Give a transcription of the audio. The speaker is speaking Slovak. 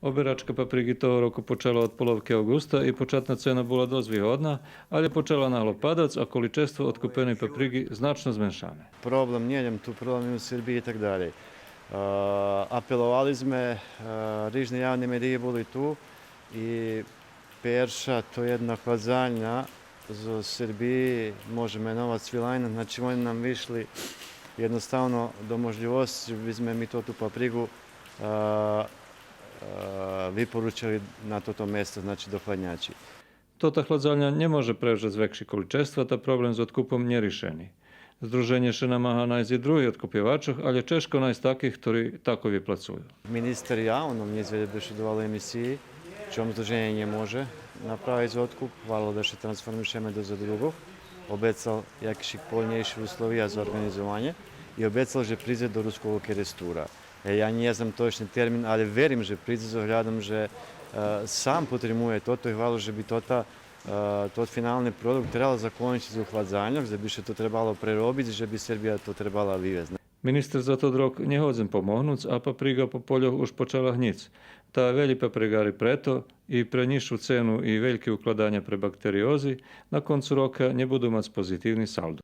Oberačka papriky toho roku počala od polovky augusta i početna cena bola dosť výhodná, ale počala nahlo padać, a količestvo odkupenej papriki značno zmenšane. Problem njedem, tu problem u Srbiji i tak dalje. Apelovali sme, rізні javne mediji boli tu i перша to jedna hladzaljna za Srbiji može menovati Svilajna, znači oni nam višli jednostavno do možljivosti, bi sme mi to tu papriku vyporučili na toto mjesto, znači do hladnjači. Tota hladzaljna nie może prežať väčšie količestva, ta problem s odkupom nerešený. Združenie še namáha nájsť i druhých odkupievačov, ale češko nájsť takých, ktorí tako vyplacujú. Ministar javno mne izvedovalo emisiji, čom združenje nie može napraviti odkup, hvala da še transformišeme do za drugog. Obecal jakših poljnejših uslovija za organizovanje i obecal, že prize do ruskog kerestura. Ja nie znam točni termin, ali verim, že prize z ohľadom, že sam potrebuje toto i hvala, že bi tot finalni produkt trebalo zakončiti z ochladzanjem, že bi še to trebalo prerobiti, že bi Srbija to trebala vyvezť. Minister za to rok nehodzem pomohnúc, a papriga po poľoch už počala hnic. Tá veľi paprigári preto i pre nižšiu cenu i veľké ukladania pre bakteriózy na koncu roka nebudú mať pozitívny saldo.